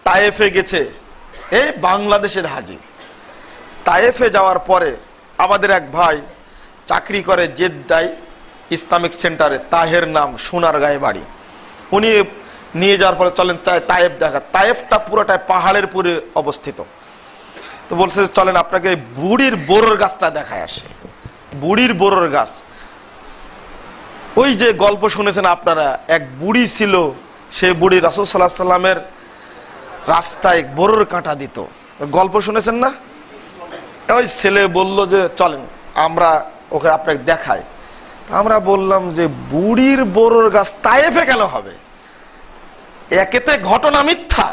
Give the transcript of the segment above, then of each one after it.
তায়েফে গেছে, এই বাংলাদেশের হাজি। তায়েফে যাওয়ার পরে আমাদের এক ভাই চাকরি করে জেদ্দায় ইসলামিক সেন্টারে, তাহের নাম, সোনারগাঁয়ে বাড়ি। উনি নিয়ে যাওয়ার পরে চলেন তায়েফ দেখা। তায়েফটা পুরোটাই পাহাড়ের পুরে অবস্থিত। তো বলছে চলেন আপনাকে বুড়ির বোরোর গাছটা দেখায় আসে। বুড়ির বোরোর গাছ, ওই যে গল্প শুনেছেন আপনারা, এক বুড়ি ছিল, সে বুড়ি রাসূল সাল্লাল্লাহু আলাইহি সাল্লামের রাস্তায় বোরোর কাঁটা দিত, গল্প শুনেছেন না? ওই ছেলে বলল যে চলেন আমরা ওকে আপনাকে দেখাই। আমরা বললাম যে বুড়ির বোরোর গাছ তায়েফে কেন হবে? একেতে ঘটনা মিথ্যা,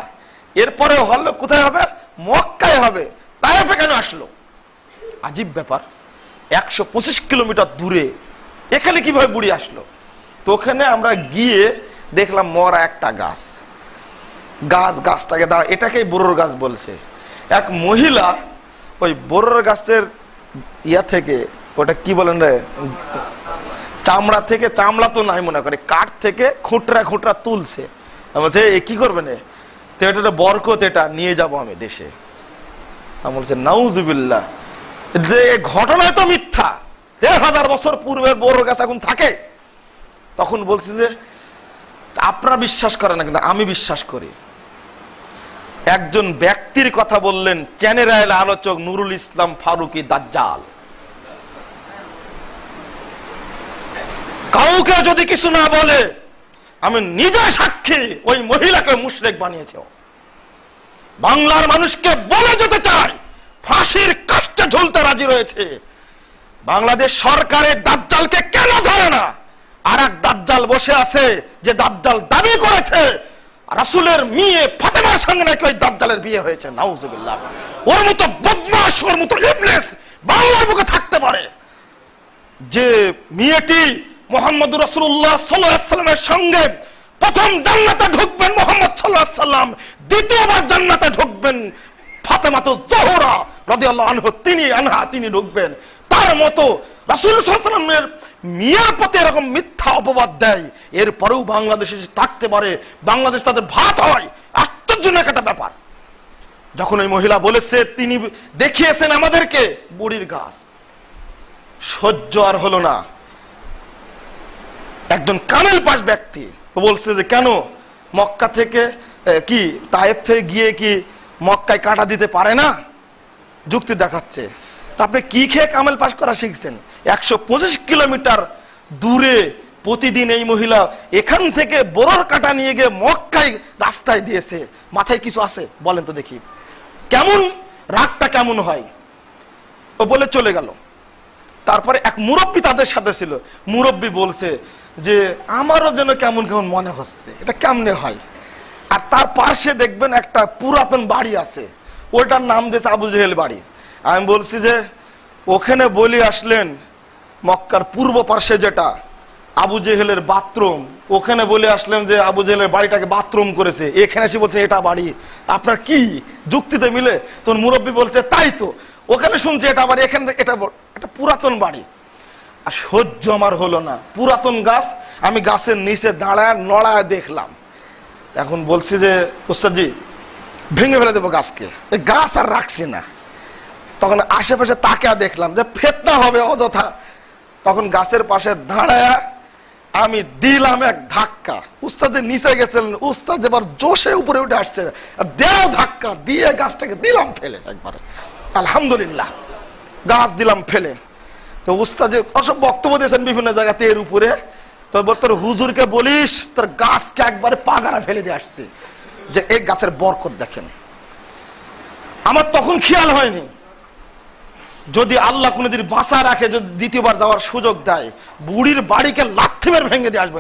এরপরে হলো কোথায় হবে? মক্কায় হবে, তায়েফে কেন আসলো? আজীব ব্যাপার। 125 কিলোমিটার দূরে এখানে কিভাবে বুড়ি আসলো? তো ওখানে আমরা গিয়ে দেখলাম মরা একটা গাছ, গাছটাকে দাঁড়া, এটাকেই বোরোর গাছ বলছে। এক মহিলা ওই বোরোর গাছের ইয়া থেকে, ওটা কি বলেন রে, চামড়া থেকে, চামড়া তো নাই মনে করে, কাঠ থেকে খুঁটরা খুঁটরা তুলছে। বলছে এ কি করবেন? তো এটা বরকত, এটা নিয়ে যাব আমি দেশে। আমি বলছে নাউজুবিল্লাহ, যে ঘটনায় তো মিথ্যা, 1000 বছর পূর্বের বোরোর গাছ এখন থাকে। তখন বলছি যে আপনারা বিশ্বাস করেন না, কিন্তু আমি বিশ্বাস করি। একজন ব্যক্তির কথা বললেন, চ্যানেল আলোচক নুরুল ইসলাম ফারুকী দাজ্জাল। কাউকে যদি কিছু না বলে, আমি নিজে সাক্ষী, ওই মহিলাকে মুশরিক বানিয়েছে। বাংলার মানুষকে বলে যেতে চায়, ফাঁসির কাস্টে ঝুলতে রাজি রয়েছে। বাংলাদেশ সরকারের দাজ্জালকে কেন ধরে না? আর এক দাজ্জাল বসে আছে, যে দাজ্জাল দাবি করেছে রাসূলের মেয়ে ফাতেমার সঙ্গে নাকি ওই দাজ্জালের বিয়ে হয়েছে। নাউজুবিল্লাহ। ওর মতো বদমাশ, ওর মতো ইবলিস বাংলার বুকে থাকতে পারে? যে মেয়েটি মুহাম্মদুর রাসূলুল্লাহ সাল্লাল্লাহু আলাইহি ওয়াসাল্লামের সঙ্গে প্রথম জান্নাতে ঢুকবেন মুহাম্মদ সাল্লাল্লাহু আলাইহি ওয়াসাল্লাম, দ্বিতীয়বার জান্নাতে ঢুকবেন ফাতেমাতুজ জোহরা রাদিয়াল্লাহু আনহা, তিনি ঢুকবেন। তার মতো রাসূল সাল্লাল্লাহু আলাইহি ওয়াসাল্লামের মেয়ের প্রতি এরকম মিথ্যা অপবাদ দেয়, এরপরেও বাংলাদেশে থাকতে পারে, বাংলাদেশ তাদের ভাত হয়। আশ্চর্যজনক একটা ব্যাপার। যখন ওই মহিলা বলেছে, তিনি দেখিয়েছেন আমাদেরকে বুড়ির গাছ, সহ্য আর হলো না। একজন কামেল পাশ ব্যক্তি বলছে যে কেন মক্কা থেকে কি তায়েফ থেকে গিয়ে কি মক্কায় কাঁটা দিতে পারে না? যুক্তি দেখাচ্ছে। তো আপনি কি খেয়ে কামেল পাশ করা শিখছেন? 125 কিলোমিটার দূরে প্রতিদিন এই মহিলা এখান থেকে বোরোর কাঁটা নিয়ে গিয়ে মক্কায় রাস্তায় দিয়েছে। মাথায় কিছু আছে? বলেন তো দেখি, কেমন রাগটা কেমন হয়? ও বলে চলে গেল। তারপরে এক মুরব্বী তাদের সাথে ছিল, মুরব্বী বলছে যে আমারও যেন কেমন কেমন মনে হচ্ছে, এটা কেমনে হয়? আর তার পাশে দেখবেন একটা পুরাতন বাড়ি আছে, ওটার নাম দিয়েছে আবু জেহেল বাড়ি। আমি বলছি যে ওখানে বলি আসলেন, মক্কার পূর্ব পার্শ্বে যেটা আবু জেহেলের বাথরুম, ওখানে বলে আসলেন যে আবু জেহেলের বাড়িটাকে বাথরুম করেছে, এখানে এসে বলছে এটা বাড়ি। আপনার কি যুক্তিতে মিলে? তোর মুরব্বী বলছে তাই তো, ওখানে শুনছি এটা বাড়ি, এখানে এটা পুরাতন বাড়ি। আর সহ্য আমার হলো না। পুরাতন গাছ, আমি গাছের নিচে দাঁড়ায় নড়ায় দেখলাম। এখন বলছি যে উস্তাদজি ভেঙে ফেলে দেবো গাছকে, এই গাছ আর রাখছি না। তখন আশেপাশে তাকিয়া দেখলাম যে ফেতনা হবে অযথা। তখন গাছের পাশে দাঁড়ায় আমি দিলাম এক ধাক্কা। উস্তাদের নিচে গেছিলেন, উস্তাদ এবার জোশে উপরে উঠে আসছে, দেও ধাক্কা দিয়ে গাছটাকে দিলাম ফেলে একবারে। আলহামদুলিল্লাহ, গাছ দিলাম ফেলে। তো উস্তাদ অসব বক্তব্য দিয়েছেন বিভিন্ন জায়গাতে এর উপরে। তোর হুজুরকে বলিস তোর গাছকে একবারে পাগারা ফেলে দিয়ে আসছে, যে এই গাছের বরকত দেখেন। আমার তখন খেয়াল হয়নি, যদি আল্লাহ কোনদিন বাঁচা রাখে, যদি দ্বিতীয়বার যাওয়ার সুযোগ দেয়, বুড়ির বাড়িকে লাথি মেরে ভেঙে দিয়ে আসবে।